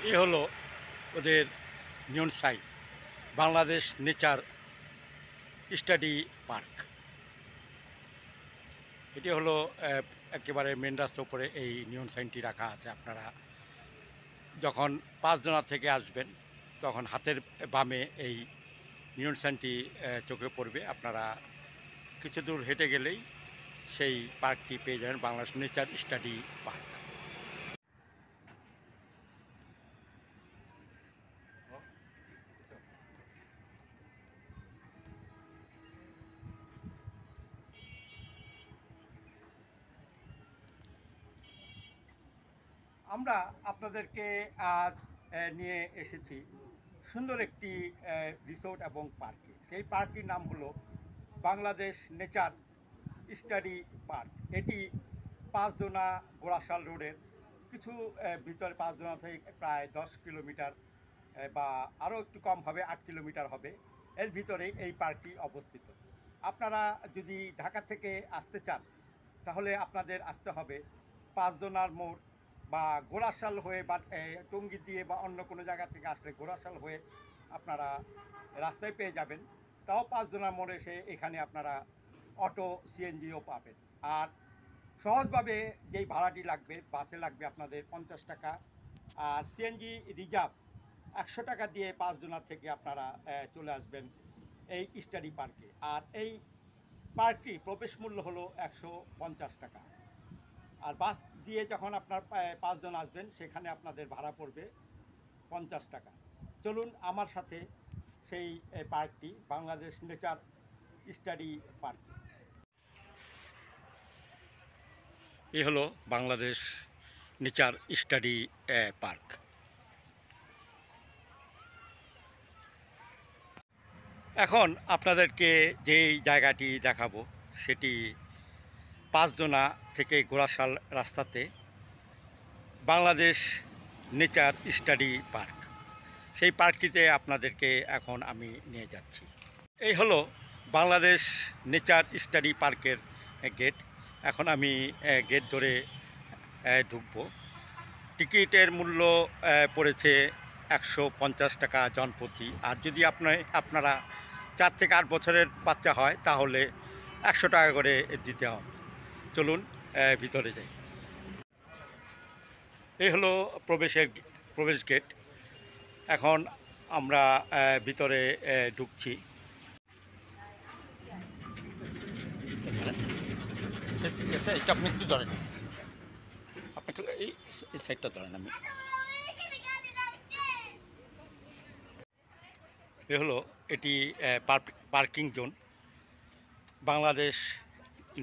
এ হলো ওদের neon sign, Bangladesh nature study park. এটি হলো একেবারে মেন রাস্তার উপরে এই নিয়ন সাইনটি রাখা আছে। আপনারা যখন ৫ জনা থেকে আসবেন তখন হাতের বামে এই নিয়ন সাইনটি চোখে পড়বে। আপনারা কিছু দূর হেঁটে গেলেই সেই পার্কটি পেয়ে যাবেন, বাংলাদেশ নেচার স্টাডি পার্ক। আমরা আপনাদেরকে আজ নিয়ে এসেছি সুন্দর একটি রিসোর্ট এবং পার্কে। সেই পার্কটির নাম হলো বাংলাদেশ নেচার স্টাডি পার্ক। এটি ৫দোনা গোড়াশাল রোডের কিছু ভিতরে, ৫দোনা থেকে প্রায় ১০ কিলোমিটার বা আরও একটু কম হবে, ৮ কিলোমিটার হবে, এর ভিতরেই এই পার্কটি অবস্থিত। আপনারা যদি ঢাকা থেকে আসতে চান তাহলে আপনাদের আসতে হবে ৫দোনার মোড় বা গোড়াশাল হয়ে বা টঙ্গী দিয়ে বা অন্য কোনো জায়গা থেকে আসলে গোড়াশাল হয়ে আপনারা রাস্তায় পেয়ে যাবেন। তাও ৫দোনার মোড়ে এসে এখানে আপনারা অটো সিএনজিও পাবেন। আর সহজভাবে যেই ভাড়াটি লাগবে, বাসে লাগবে আপনাদের ৫০ টাকা, আর সিএনজি রিজার্ভ ১০০ টাকা দিয়ে ৫দোনার থেকে আপনারা চলে আসবেন এই স্টাডি পার্কে। আর এই পার্কটি প্রবেশ মূল্য হলো ১৫০ টাকা। আর বাস দিয়ে যখন আপনার ৫জন আসবেন সেখানে আপনাদের ভাড়া পড়বে ৫০ টাকা। চলুন আমার সাথে সেই পার্কটি, বাংলাদেশ নেচার স্টাডি পার্ক। এ হলো বাংলাদেশ নেচার স্টাডি পার্ক। এখন আপনাদেরকে যেই জায়গাটি দেখাবো সেটি ৫দোনা থেকে গোড়াশাল রাস্তাতে বাংলাদেশ নেচার স্টাডি পার্ক। সেই পার্কটিতে আপনাদেরকে এখন আমি নিয়ে যাচ্ছি। এই হলো বাংলাদেশ নেচার স্টাডি পার্কের গেট। এখন আমি গেট ধরে ঢুকবো। টিকিটের মূল্য পড়েছে ১৫০ টাকা জনপ্রতি। আর যদি আপনারা ৪ থেকে ৮ বছরের বাচ্চা হয় তাহলে ১০০ টাকা করে দিতে হবে। চলুন ভিতরে যাই। এই হলো প্রবেশ গেট। এখন আমরা ভিতরে ঢুকছি। এটা আপনি একটু ধরেন, আপনাকে এই সাইডটা ধরেন। আমি এ হলো এটি parking zone, Bangladesh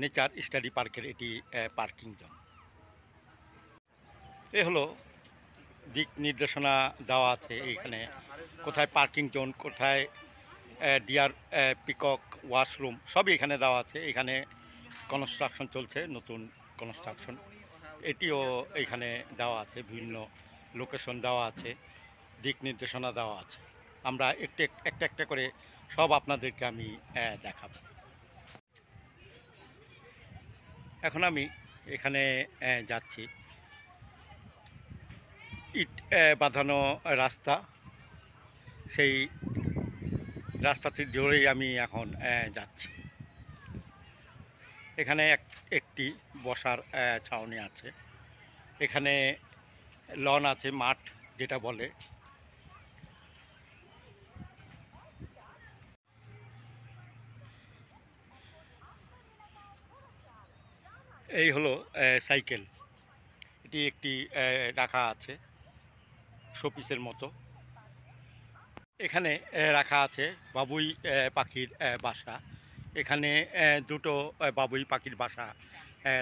nature study পার্কের এটি পার্কিং জোন। এ হলো দিক নির্দেশনা দেওয়া আছে এখানে, কোথায় পার্কিং জোন, কোথায় ডিয়ার পিকক ওয়াশরুম, সবই এখানে দেওয়া আছে। এখানে কনস্ট্রাকশন চলছে, নতুন কনস্ট্রাকশন, এটিও এখানে দেওয়া আছে। বিভিন্ন লোকেশন দেওয়া আছে, দিক নির্দেশনা দেওয়া আছে। আমরা একটা একটা করে সব আপনাদেরকে আমি দেখাব। এখন আমি এখানে যাচ্ছি। ইট বাঁধানো রাস্তা, সেই রাস্তাটি ধরেই আমি এখন যাচ্ছি। এখানে একটি বসার ছাউনি আছে, এখানে লন আছে, মাঠ যেটা বলে। এই হলো সাইকেল, এটি একটি রাখা আছে শোপিসের মতো। এখানে রাখা আছে বাবুই পাখির বাসা। এখানে দুটো বাবুই পাখির বাসা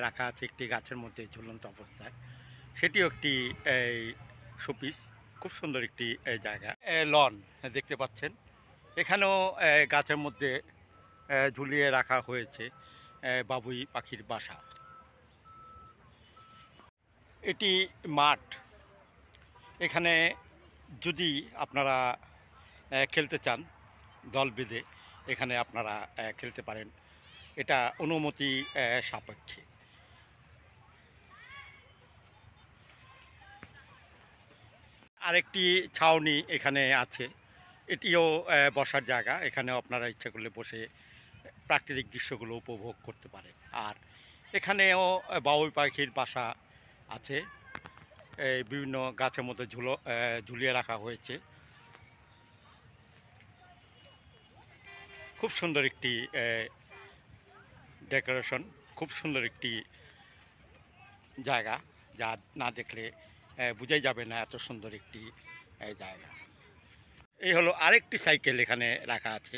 রাখা আছে একটি গাছের মধ্যে ঝুলন্ত অবস্থায়। সেটিও একটি শোপিস, খুব সুন্দর একটি জায়গা। লন দেখতে পাচ্ছেন, এখানেও গাছের মধ্যে ঝুলিয়ে রাখা হয়েছে বাবুই পাখির বাসা। এটি মাঠ, এখানে যদি আপনারা খেলতে চান দল বেঁধে এখানে আপনারা খেলতে পারেন, এটা অনুমতি সাপেক্ষে। আরেকটি ছাউনি এখানে আছে, এটিও বসার জায়গা। এখানেও আপনারা ইচ্ছা করলে বসে প্রাকৃতিক দৃশ্যগুলো উপভোগ করতে পারে। আর এখানেও বাবুই পাখির বাসা আছে, এই বিভিন্ন গাছের মধ্যে ঝুলিয়ে রাখা হয়েছে। খুব সুন্দর একটি ডেকোরেশন, খুব সুন্দর একটি জায়গা, যা না দেখলে বোঝাই যাবে না এত সুন্দর একটি জায়গা। এই হলো আরেকটি সাইকেল এখানে রাখা আছে,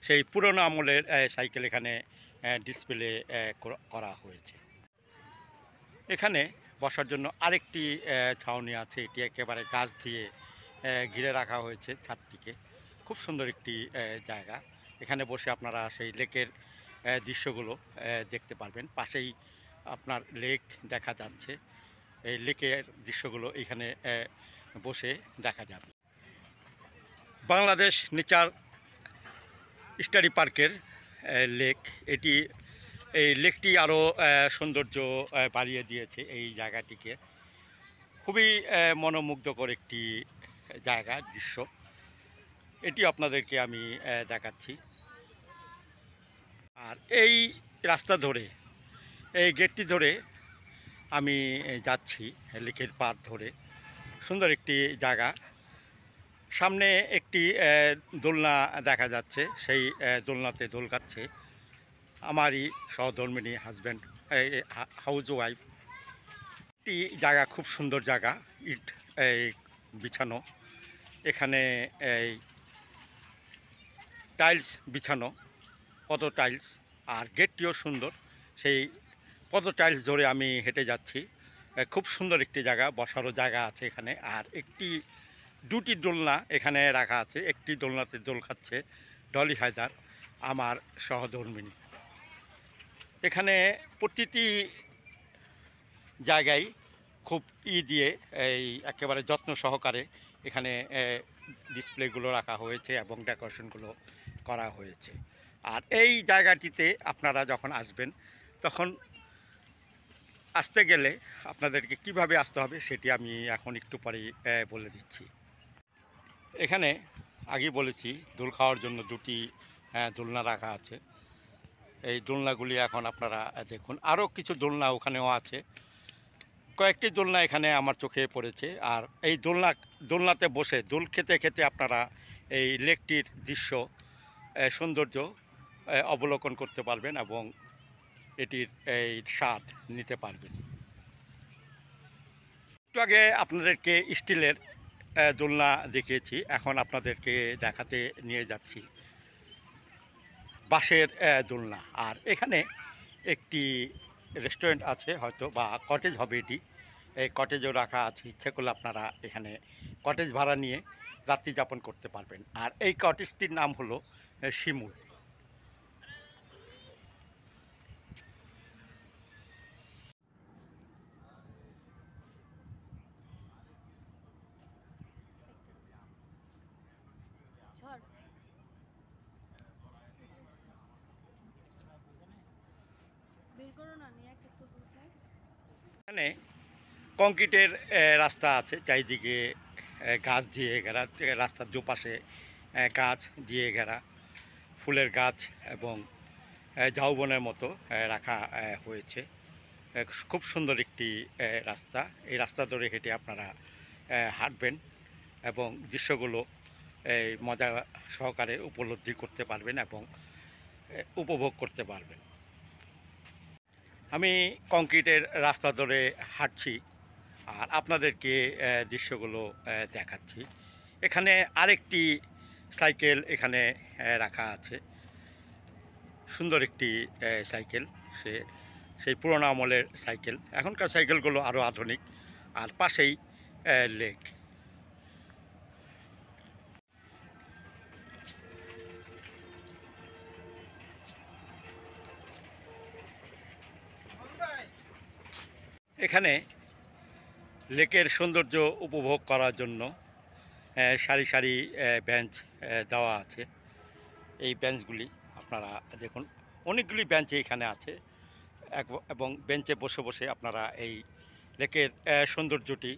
সেই পুরনো আমলের সাইকেল এখানে ডিসপ্লে করা হয়েছে। এখানে বসার জন্য আরেকটি ছাউনি আছে, এটি একেবারে গাছ দিয়ে ঘিরে রাখা হয়েছে ছাদটিকে। খুব সুন্দর একটি জায়গা, এখানে বসে আপনারা সেই লেকের দৃশ্যগুলো দেখতে পারবেন। পাশেই আপনার লেক দেখা যাচ্ছে, এই লেকের দৃশ্যগুলো এখানে বসে দেখা যাবে। বাংলাদেশ নেচার স্টাডি পার্কের লেক এটি, এই লেকটি আরও সৌন্দর্য বাড়িয়ে দিয়েছে এই জায়গাটিকে। খুবই মনোমুগ্ধকর একটি জায়গা, দৃশ্য। এটি আপনাদেরকে আমি দেখাচ্ছি। আর এই রাস্তা ধরে, এই গেটটি ধরে আমি যাচ্ছি লেকের পাড় ধরে। সুন্দর একটি জায়গা, সামনে একটি দোলনা দেখা যাচ্ছে, সেই দোলনাতে দোল খাচ্ছে আমারই সহধর্মিণী হাজব্যান্ড, হাউস ওয়াইফ। একটি জায়গা, খুব সুন্দর জায়গা, ইট বিছানো, এখানে এই টাইলস বিছানো, পদ টাইলস। আর গেটটিও সুন্দর, সেই পদ টাইলস ধরে আমি হেঁটে যাচ্ছি। খুব সুন্দর একটি জায়গা, বসারও জায়গা আছে এখানে। আর দুটি দোলনা এখানে রাখা আছে, একটি দোলনাতে দোল খাচ্ছে ডলি হায়দার, আমার সহধর্মিণী। এখানে প্রতিটি জায়গায় খুব দিয়ে এই একেবারে যত্ন সহকারে এখানে ডিসপ্লেগুলো রাখা হয়েছে এবং ডেকোরেশনগুলো করা হয়েছে। আর এই জায়গাটিতে আপনারা যখন আসবেন, তখন আসতে গেলে আপনাদেরকে কিভাবে আসতে হবে সেটি আমি এখন একটু পরেই বলে দিচ্ছি। এখানে আগেই বলেছি, দোল খাওয়ার জন্য দুটি দোলনা রাখা আছে। এই দোলনাগুলি এখন আপনারা দেখুন, আরও কিছু দোলনা ওখানেও আছে। কয়েকটি দোলনা এখানে আমার চোখে পড়েছে। আর এই দোলনাতে বসে দোল খেতে খেতে আপনারা এই লেকটির দৃশ্য, সৌন্দর্য অবলোকন করতে পারবেন এবং এটির এই স্বাদ নিতে পারবেন। একটু আগে আপনাদেরকে স্টিলের দোলনা দেখিয়েছি, এখন আপনাদেরকে দেখাতে নিয়ে যাচ্ছি বাঁশের দোলনা। আর এখানে একটি রেস্টুরেন্ট আছে হয়তো, বা কটেজ হবে এটি, এই কটেজও রাখা আছে। ইচ্ছে করলে আপনারা এখানে কটেজ ভাড়া নিয়ে রাত্রি যাপন করতে পারবেন। আর এই কটেজটির নাম হলো শিমুল। এখানে কংক্রিটের রাস্তা আছে, চারিদিকে গাছ দিয়ে ঘেরা, রাস্তার দুপাশে গাছ দিয়ে ঘেরা, ফুলের গাছ এবং ঝাউবনের মতো রাখা হয়েছে। খুব সুন্দর একটি রাস্তা, এই রাস্তা ধরে হেঁটে আপনারা হাঁটবেন এবং দৃশ্যগুলো মজা সহকারে উপলব্ধি করতে পারবেন এবং উপভোগ করতে পারবেন। আমি কংক্রিটের রাস্তা ধরে হাঁটছি আর আপনাদেরকে দৃশ্যগুলো দেখাচ্ছি। এখানে আরেকটি সাইকেল এখানে রাখা আছে, সুন্দর একটি সাইকেল, সেই পুরোনো আমলের সাইকেল। এখনকার সাইকেলগুলো আরও আধুনিক। আর পাশেই লেক। এখানে লেকের সৌন্দর্য উপভোগ করার জন্য সারি সারি বেঞ্চ দেওয়া আছে। এই বেঞ্চগুলি আপনারা দেখুন, অনেকগুলি বেঞ্চ এখানে আছে এবং বেঞ্চে বসে বসে আপনারা এই লেকের সৌন্দর্যটি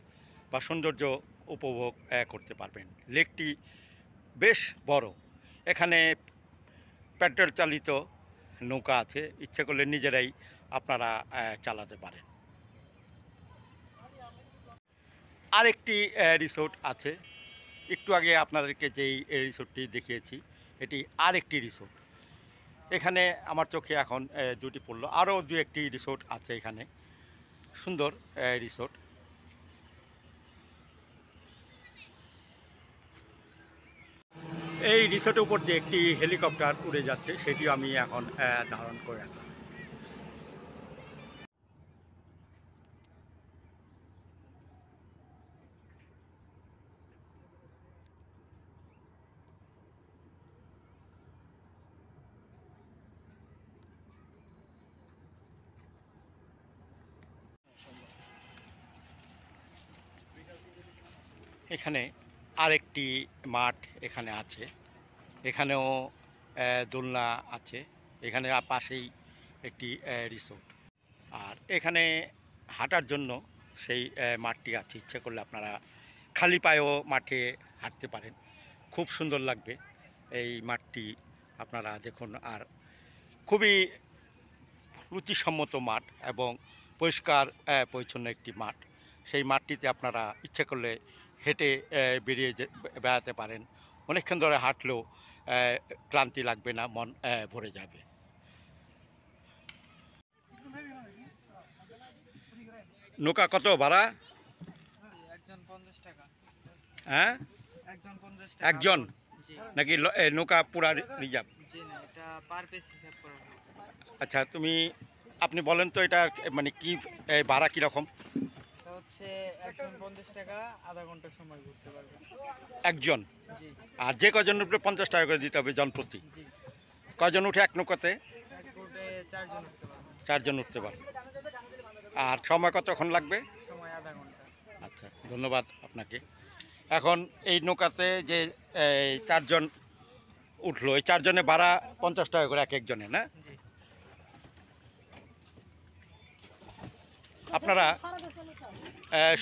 বা সৌন্দর্য উপভোগ করতে পারবেন। লেকটি বেশ বড়। এখানে পেট্রোল চালিত নৌকা আছে, ইচ্ছে করলে নিজেরাই আপনারা চালাতে পারেন। আরেকটি রিসোর্ট আছে, একটু আগে আপনাদেরকে যেই রিসোর্টটি দেখিয়েছি এটি আরেকটি রিসোর্ট। এখানে আমার চোখে এখন দুটি পড়লো, আরও দু একটি রিসোর্ট আছে এখানে, সুন্দর রিসোর্ট। এই রিসোর্টের উপর যে একটি হেলিকপ্টার উড়ে যাচ্ছে সেটিও আমি এখন ধারণ করে রাখলাম। এখানে আরেকটি মাঠ এখানে আছে, এখানেও দোলনা আছে, এখানে পাশেই একটি রিসোর্ট। আর এখানে হাঁটার জন্য সেই মাঠটি আছে, ইচ্ছে করলে আপনারা খালি পায়েও মাঠে হাঁটতে পারেন, খুব সুন্দর লাগবে এই মাঠটি। আপনারা দেখুন, আর খুবই রুচিসম্মত মাঠ এবং পরিষ্কার পরিচ্ছন্ন একটি মাঠ। সেই মাঠটিতে আপনারা ইচ্ছে করলে হেঁটে বেড়াতে পারেন, অনেকক্ষণ ধরে হাঁটলেও ক্লান্তি লাগবে না, মন ভরে যাবে। নৌকা কত ভাড়া? হ্যাঁ, একজন নাকি নৌকা পুরা রিজার্ভ? আচ্ছা, আপনি বলেন তো এটা মানে কি ভাড়া কীরকম? হচ্ছে একজন 50 টাকা, আধা ঘন্টা সময় ঘুরতে পারবে একজন। আর যে কজন উপরে 50 টাকা করে দিতে হবে জন প্রতি? কজন উঠে এক নৌকাতে? চারজন উঠতে পারবে। আর সময় কতক্ষণ লাগবে? সময় আধা ঘন্টা। আচ্ছা, ধন্যবাদ আপনাকে। এখন এই নৌকাতে যে চারজন উঠলো, এই চারজনে ভাড়া 50 টাকা করে এক একজনে, না? আপনারা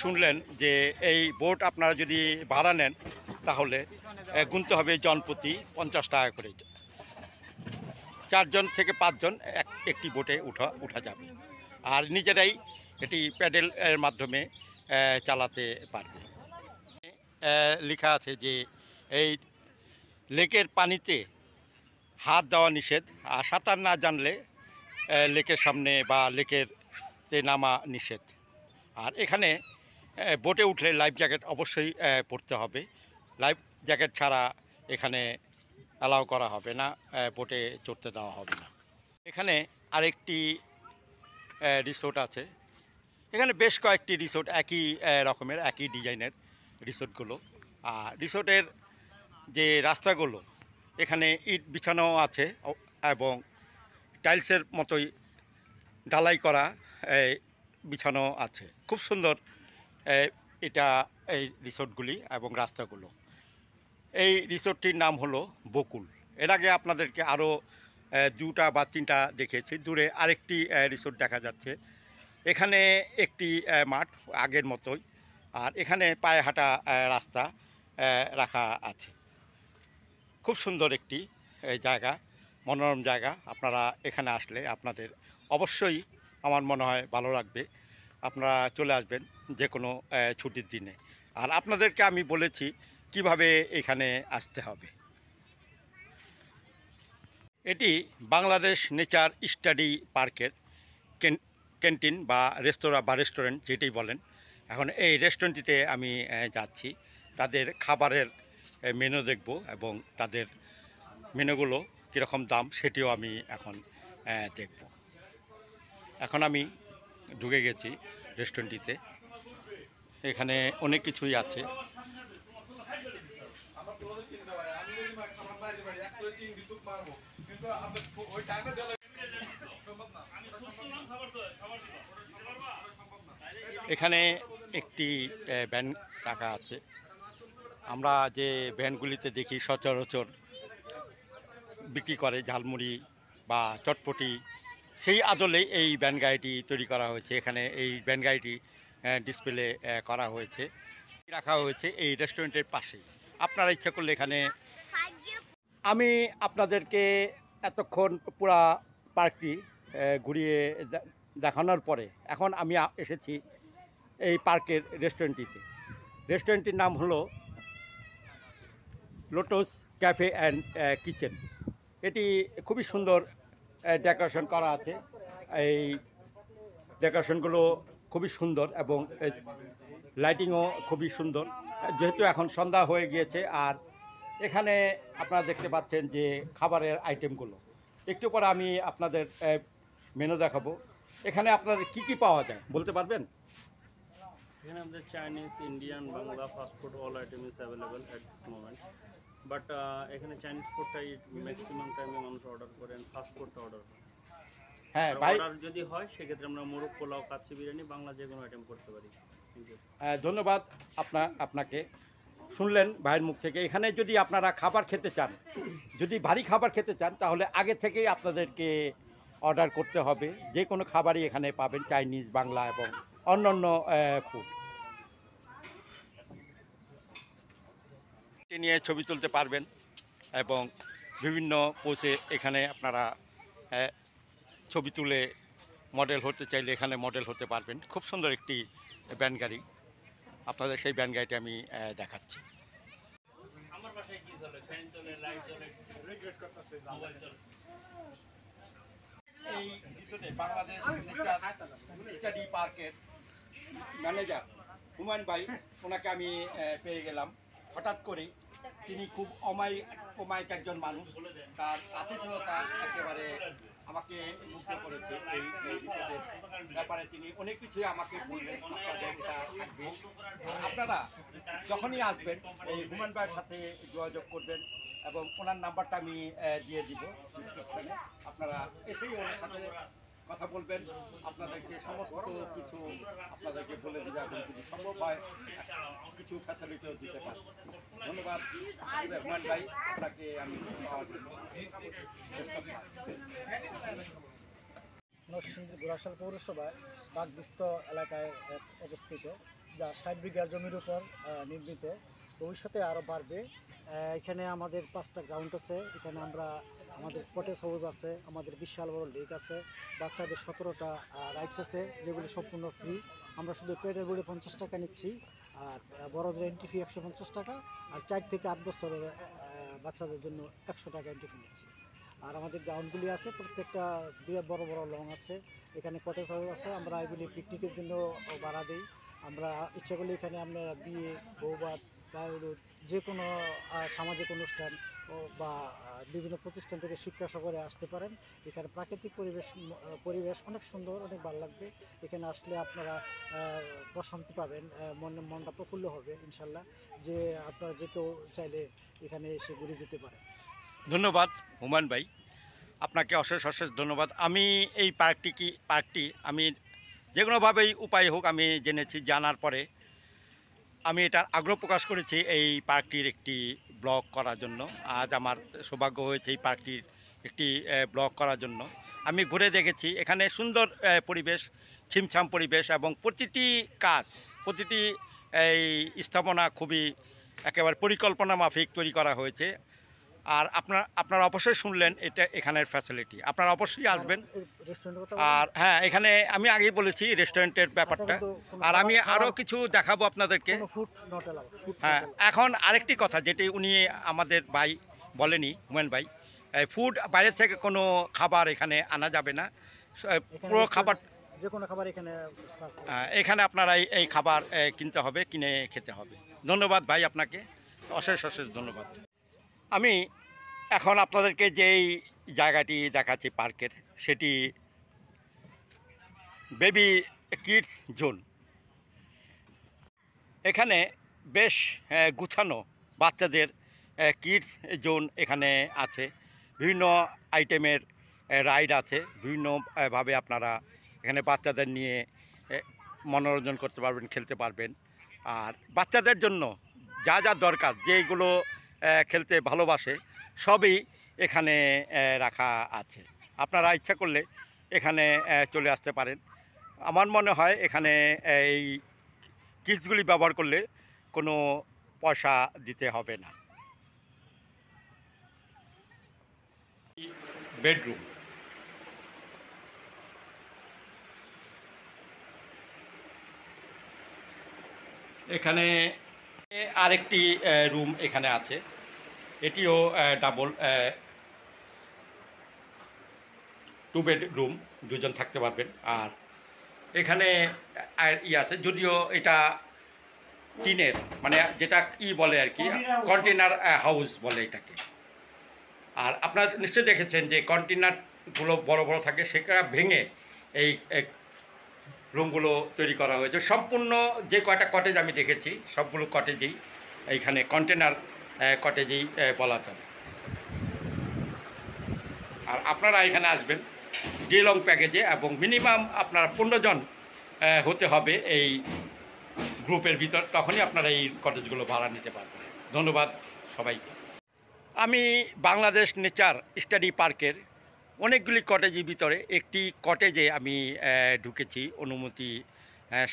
শুনলেন যে এই বোট আপনারা যদি ভাড়া নেন তাহলে গুনতে হবে জনপ্রতি 50 টাকা করে। 4 থেকে 5 জন একটি বোটে উঠা যাবে, আর নিজেরাই এটি প্যাডেলের মাধ্যমে চালাতে পারবে। লেখা আছে যে এই লেকের পানিতে হাত দেওয়া নিষেধ, আর সাঁতার না জানলে লেকের সামনে বা লেকেরতে নামা নিষেধ। আর এখানে বোটে উঠলে লাইফ জ্যাকেট অবশ্যই পরতে হবে, লাইফ জ্যাকেট ছাড়া এখানে অ্যালাউ করা হবে না, বোটে চড়তে দেওয়া হবে না। এখানে আরেকটি রিসোর্ট আছে, এখানে বেশ কয়েকটি রিসোর্ট একই রকমের, একই ডিজাইনের রিসোর্টগুলো। আর রিসোর্টের যে রাস্তাগুলো এখানে ইট বিছানো আছে এবং টাইলসের মতোই ঢালাই করা বিছানো আছে, খুব সুন্দর এটা এই রিসোর্টগুলি এবং রাস্তাগুলো। এই রিসোর্টটির নাম হলো বকুল। এর আগে আপনাদেরকে আরও 2টা বা 3টা দেখিয়েছি। দূরে আরেকটি রিসোর্ট দেখা যাচ্ছে, এখানে একটি মাঠ আগের মতোই, আর এখানে পায়ে হাঁটা রাস্তা রাখা আছে। খুব সুন্দর একটি জায়গা, মনোরম জায়গা। আপনারা এখানে আসলে আপনাদের অবশ্যই আমার মনে হয় ভালো লাগবে। আপনারা চলে আসবেন যে কোনো ছুটির দিনে। আর আপনাদেরকে আমি বলেছি কিভাবে এখানে আসতে হবে। এটি বাংলাদেশ নেচার স্টাডি পার্কের ক্যান্টিন বা রেস্তোরাঁ বা রেস্টুরেন্ট যেটাই বলেন। এখন এই রেস্টুরেন্টটিতে আমি যাচ্ছি, তাদের খাবারের মেনু দেখব এবং তাদের মেনুগুলো কীরকম দাম সেটিও আমি এখন দেখব। এখন আমি ঢুকে গেছি রেস্টুরেন্টটিতে, এখানে অনেক কিছুই আছে। এখানে একটি ভ্যান রাখা আছে, আমরা যে ভ্যানগুলিতে দেখি সচরাচর বিক্রি করে ঝালমুড়ি বা চটপটি, সেই আদলেই এই ভ্যান গাড়িটি তৈরি করা হয়েছে। এখানে এই ভ্যান গাড়িটি ডিসপ্লে করা হয়েছে। রাখা হয়েছে এই রেস্টুরেন্টের পাশেই। আপনারা ইচ্ছা করলে এখানে আমি আপনাদেরকে এতক্ষণ পুরা পার্কটি ঘুরিয়ে দেখানোর পরে এখন আমি এসেছি এই পার্কের রেস্টুরেন্টটিতে। রেস্টুরেন্টটির নাম হলো লোটাস ক্যাফে অ্যান্ড কিচেন। এটি খুবই সুন্দর ডেকোরেশন করা আছে। এই ডেকোরেশনগুলো খুবই সুন্দর এবং লাইটিংও খুবই সুন্দর, যেহেতু এখন সন্ধ্যা হয়ে গিয়েছে। আর এখানে আপনারা দেখতে পাচ্ছেন যে খাবারের আইটেমগুলো, একটু পরে আমি আপনাদের মেনু দেখাবো। এখানে আপনাদের কি কি পাওয়া যায় বলতে পারবেন? এখানে আমাদের Chinese, Indian, Bangla fast food all item is available at this moment. But এখানে চাইনিজ ফুডটাই ম্যাক্সিমাম টাইমে মানুষ অর্ডার করেন, ফাস্ট ফুডটা অর্ডার করেন। হ্যাঁ ভাই, অর্ডার যদি হয় সেক্ষেত্রে আমরা মোরগ পোলাও, কাচ্চি বিরিয়ানি, বাংলা যে কোনো আইটেম করতে পারি। Thank you. ধন্যবাদ আপনাকে। শুনলেন ভাইয়ের মুখ থেকে। এখানে যদি আপনারা খাবার খেতে চান, যদি ভারী খাবার খেতে চান, তাহলে আগে থেকেই আপনাদেরকে অর্ডার করতে হবে। যে কোনো খাবারই এখানে পাবেন, চাইনিজ, বাংলা এবং অন্যান্য ফুড। নিয়ে ছবি তুলতে পারবেন এবং বিভিন্ন পোজে এখানে আপনারা ছবি তুলে মডেল হতে চাইলে এখানে মডেল হতে পারবেন। খুব সুন্দর একটি ভ্যান গাড়ি, আপনাদের সেই ভ্যান গাড়িটি আমি দেখাচ্ছি। আমার বাসায় কি চলে? ফ্যান চলে, লাইট চলে, মোবাইল চলে। এই রিসোর্টে বাংলাদেশ নেচার স্টাডি পার্কের ম্যানেজার হুমায়ুন ভাই, ওনাকে আমি পেয়ে গেলাম হঠাৎ করে। তিনি খুব অমায়িক একজন মানুষ। তার আতিথেয়তা একেবারে আমাকে মুগ্ধ করেছে। এই রিসোর্টের ব্যাপারে তিনি অনেক কিছুই আমাকে বললেন। আপনারা যখনই আসবেন এই হুমায়ুন ভাইয়ের সাথে যোগাযোগ করবেন এবং ওনার নাম্বারটা আমি দিয়ে দিব ডিসক্রিপশনে। আপনারা এসেই ওনার সাথে কথা বলবেন, আপনাদেরকে সমস্ত কিছু আপনাদেরকে বলে দেবে এবং যদি সম্ভব হয় কিছু ফ্যাসিলিটিও দিতে পারেন। ধন্যবাদ হুমায়ুন ভাই, আপনাকে আমি পাওয়ার জন্য। নরসিংদী ঘোড়াশাল পৌরসভায় বাগবিস্ত এলাকায় অবস্থিত, যা 60 বিঘা জমির উপর নির্মিত। ভবিষ্যতে আরও বাড়বে। এখানে আমাদের 5টা গ্রাউন্ড আছে। এখানে আমাদের কটেজ হাউস আছে, আমাদের বিশাল বড় লেক আছে, বাচ্চাদের 17টা রাইডস আছে যেগুলি সম্পূর্ণ ফ্রি। আমরা শুধু পেটের বড়ি 50 টাকা নিচ্ছি, আর বড়দের এন্ট্রি ফি 150 টাকা, আর 4 থেকে 8 বছরের বাচ্চাদের জন্য 100 টাকা এন্ট্রি ফি নিচ্ছি। আর আমাদের গ্রাউন্ডগুলি আছে, প্রত্যেকটা বড় বড় লং আছে। এখানে কটেজ হাউস আছে, আমরা এগুলি পিকনিকের জন্য ভাড়া দিই। আমরা ইচ্ছা করলে এখানে আমরা বিয়ে, বৌভাত, বায়ুরোধ, যে কোনো সামাজিক অনুষ্ঠান বা বিভিন্ন প্রতিষ্ঠান থেকে শিক্ষা সফরে আসতে পারেন। এখানে প্রাকৃতিক পরিবেশ অনেক সুন্দর, অনেক ভালো লাগবে। এখানে আসলে আপনারা প্রশান্তি পাবেন, মনটা প্রফুল্ল হবে ইনশাল্লাহ। যে আপনারা যে কেউ চাইলে এখানে এসে ঘুরে যেতে পারেন। ধন্যবাদ হুমায়ুন ভাই, আপনাকে অশেষ ধন্যবাদ। আমি এই পার্কটি আমি যে কোনোভাবেই উপায় হোক আমি জেনেছি, জানার পরে আমি এটার আগ্রহ প্রকাশ করেছি এই পার্কটির একটি ব্লগ করার জন্য। আজ আমার সৌভাগ্য হয়েছে এই পার্কটির একটি ব্লগ করার জন্য। আমি ঘুরে দেখেছি এখানে সুন্দর পরিবেশ, ছিমছাম পরিবেশ এবং প্রতিটি কাজ, প্রতিটি এই স্থাপনা খুবই একেবারে পরিকল্পনা মাফিক তৈরি করা হয়েছে। আর আপনারা অবশ্যই শুনলেন এটা এখানের ফ্যাসিলিটি, আপনারা অবশ্যই আসবেন। আর হ্যাঁ, এখানে আমি আগেই বলেছি রেস্টুরেন্টের ব্যাপারটা, আর আমি আরও কিছু দেখাবো আপনাদেরকে। হ্যাঁ, এখন আরেকটি কথা যেটি উনি আমাদের ভাই বলেনি, হুমায়ুন ভাই, ফুড বাইরে থেকে কোনো খাবার এখানে আনা যাবে না। পুরো খাবার, যে কোনো খাবার এখানে আপনারা এই খাবার কিনতে হবে, কিনে খেতে হবে। ধন্যবাদ ভাই, আপনাকে অশেষ ধন্যবাদ। আমি এখন আপনাদেরকে যেই জায়গাটি দেখাচ্ছি পার্কের, সেটি বেবি কিডস জোন। এখানে বেশ গুছানো বাচ্চাদের কিডস জোন এখানে আছে। বিভিন্ন আইটেমের রাইড আছে, বিভিন্নভাবে আপনারা এখানে বাচ্চাদের নিয়ে মনোরঞ্জন করতে পারবেন, খেলতে পারবেন। আর বাচ্চাদের জন্য যা দরকার, যেগুলো খেলতে ভালোবাসে, সবই এখানে রাখা আছে। আপনারা ইচ্ছা করলে এখানে চলে আসতে পারেন। আমার মনে হয় এখানে এই কিডসগুলি ব্যবহার করলে কোনো পয়সা দিতে হবে না। বেডরুম, এখানে আরেকটি রুম এখানে আছে, এটিও ডাবল 2 বেড রুম, দুজন থাকতে পারবেন। আর এখানে আছে, যদিও এটা টিনের, মানে যেটা বলে আর কি, কন্টেনার হাউস বলে এটাকে। আর আপনারা নিশ্চয়ই দেখেছেন যে কন্টেনারগুলো বড় বড় থাকে, সেটা ভেঙে এই রুমগুলো তৈরি করা হয়েছে। সম্পূর্ণ যে কয়টা কটেজ আমি দেখেছি সবগুলো কটেজেই এইখানে কন্টেনার কটেজেই বলা চলে। আর আপনারা এখানে আসবেন ডে লং প্যাকেজে, এবং মিনিমাম আপনারা 15 জন হতে হবে এই গ্রুপের ভিতর, তখনই আপনারা এই কটেজগুলো ভাড়া নিতে পারবেন। ধন্যবাদ সবাইকে। আমি বাংলাদেশ নেচার স্টাডি পার্কের অনেকগুলি কটেজের ভিতরে একটি কটেজে আমি ঢুকেছি অনুমতি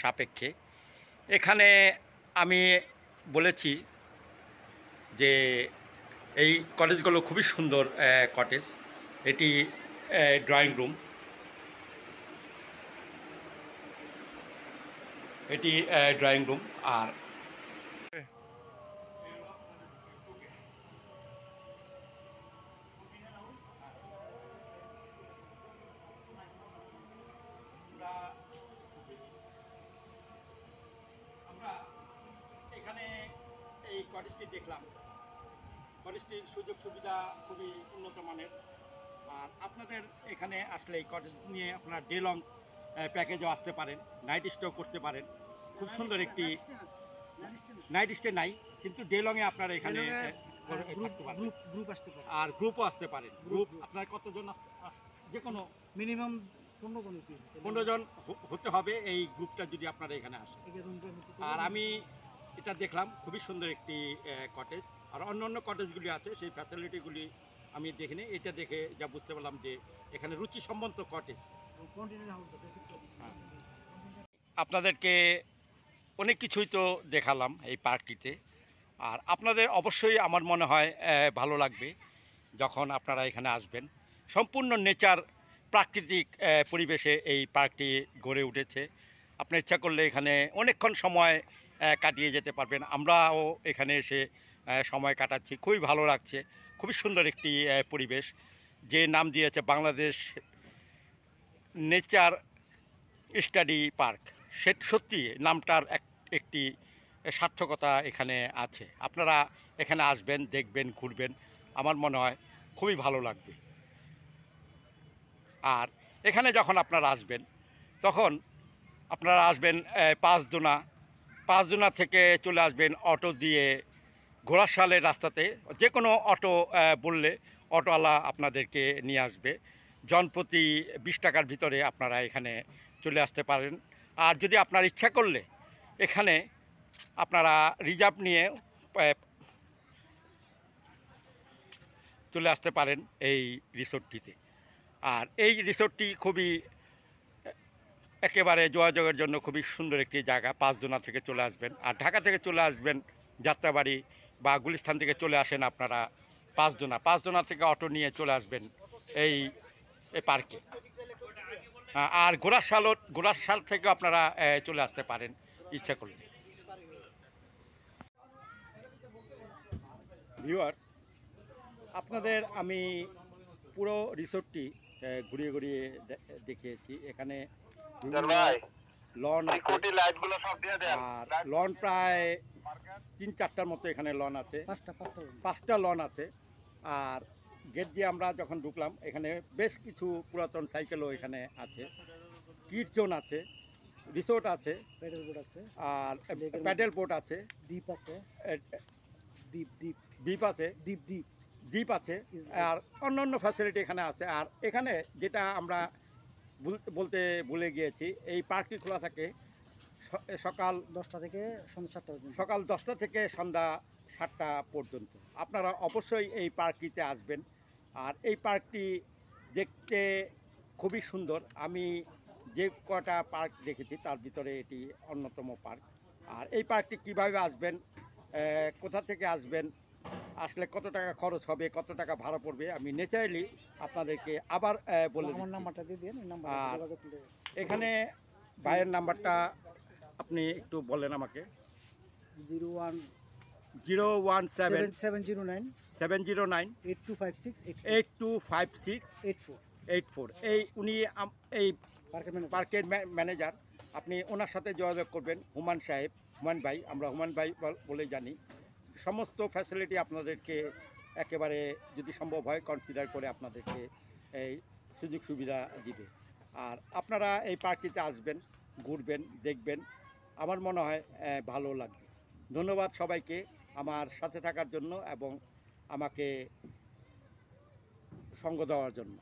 সাপেক্ষে। এখানে আমি বলেছি যে এই কটেজগুলো খুবই সুন্দর কটেজ। এটি ড্রয়িং রুম, এটি ড্রয়িং রুম। আর আমরা এখানে এই কটেজটি দেখলাম, কটেজটির সুযোগ সুবিধা খুবই উন্নত মানের। আর আপনাদের এখানে আসলে এই কটেজ নিয়ে আপনারা ডে লং প্যাকেজও আসতে পারেন, নাইট স্টেও করতে পারেন। খুব সুন্দর একটি নাইট স্টে নাই, কিন্তু ডে লংয়ে আপনারা এখানে গ্রুপ আসতে পারে, আর গ্রুপও আসতে পারেন। গ্রুপ আপনার কতজন যে কোনো মিনিমাম 15 জন হতে হবে এই গ্রুপটা যদি আপনারা এখানে আসেন। আর আমি এটা দেখলাম খুবই সুন্দর একটি কটেজ। আর অন্য অন্য কটেজগুলি আছে, সেই ফ্যাসিলিটিগুলি আমি দেখিনি। এটা দেখে যা বুঝতে পারলাম যে এখানে রুচিসম্মত কটেজ। আপনাদেরকে অনেক কিছুই তো দেখালাম এই পার্কটিতে। আর আপনাদের অবশ্যই আমার মনে হয় ভালো লাগবে যখন আপনারা এখানে আসবেন। সম্পূর্ণ নেচার, প্রাকৃতিক পরিবেশে এই পার্কটি গড়ে উঠেছে। আপনার ইচ্ছা করলে এখানে অনেকক্ষণ সময় কাটিয়ে যেতে পারবেন। আমরাও এখানে এসে সময় কাটাচ্ছি, খুবই ভালো লাগছে। খুবই সুন্দর একটি পরিবেশ, যে নাম দিয়েছে বাংলাদেশ নেচার স্টাডি পার্ক। সে সত্যি নামটার একটি সার্থকতা এখানে আছে। আপনারা এখানে আসবেন, দেখবেন, ঘুরবেন, আমার মনে হয় খুবই ভালো লাগবে। আর এখানে যখন আপনারা আসবেন তখন আপনারা আসবেন পাঁচদোনা থেকে চলে আসবেন অটো দিয়ে ঘোড়াশালের রাস্তাতে। যে কোনো অটো বললে অটোওয়ালা আপনাদেরকে নিয়ে আসবে। জনপ্রতি 20 টাকার ভিতরে আপনারা এখানে চলে আসতে পারেন। আর যদি আপনার ইচ্ছা করলে এখানে আপনারা রিজার্ভ নিয়ে চলে আসতে পারেন এই রিসোর্টটিতে। আর এই রিসোর্টটি খুবই একেবারে যোগাযোগের জন্য খুবই সুন্দর একটি জায়গা। পাঁচদোনা থেকে চলে আসবেন, আর ঢাকা থেকে চলে আসবেন যাত্রাবাড়ি বা গুলিস্তান থেকে চলে আসেন আপনারা পাঁচদোনা থেকে অটো নিয়ে চলে আসবেন এই পার্কে। আর ঘোড়াশাল থেকে আপনারা চলে আসতে পারেন ইচ্ছা করলে। ভিউয়ার্স, আপনাদের আমি পুরো রিসোর্টটি ঘুরিয়ে ঘুরিয়ে দেখিয়েছি। এখানে লন আছে, আর লন প্রায় 3-4টার মতো এখানে লন আছে, 5টা লন আছে। আর গেট দিয়ে আমরা যখন ঢুকলাম এখানে বেশ কিছু পুরাতন সাইকেলও এখানে আছে, কিড জোন আছে, রিসোর্ট আছে, আর প্যাডেল বোট আছে, দ্বীপ আছে, আর অন্যান্য ফ্যাসিলিটি এখানে আছে। আর এখানে যেটা আমরা বলতে ভুলে গিয়েছি, এই পার্কটি খোলা থাকে সকাল 10টা থেকে সন্ধ্যা 7টা পর্যন্ত। আপনারা অবশ্যই এই পার্কটিতে আসবেন। আর এই পার্কটি দেখতে খুবই সুন্দর। আমি যে কটা পার্ক দেখেছি তার ভিতরে এটি অন্যতম পার্ক। আর এই পার্কটি কীভাবে আসবেন, কোথা থেকে আসবেন, আসলে কত টাকা খরচ হবে, কত টাকা ভাড়া পড়বে, আমি ন্যাচারালি আপনাদেরকে আবার বলে আমার দিচ্ছি। নাম্বারটা দিয়ে দিন, ওই নাম্বারে আর যোগাযোগ করলে এখানে ভাইয়ের নাম্বারটা আপনি একটু বলেন আমাকে। 017 01709 709 8256 8256 84 84। উনি এই পার্কের ম্যানেজার। পার্কের ম্যানেজার। আপনি ওনার সাথে যোগাযোগ করবেন, হুমান সাহেব, হুমান ভাই, আমরা হুমান ভাই বলে জানি। সমস্ত ফ্যাসিলিটি আপনাদেরকে একেবারে যদি সম্ভব হয় কনসিডার করে আপনাদেরকে এই সুযোগ সুবিধা দিবে। আর আপনারা এই পার্কটিতে আসবেন, ঘুরবেন, দেখবেন, আমার মনে হয় ভালো লাগবে। ধন্যবাদ সবাইকে আমার সাথে থাকার জন্য এবং আমাকে সঙ্গ দেওয়ার জন্য।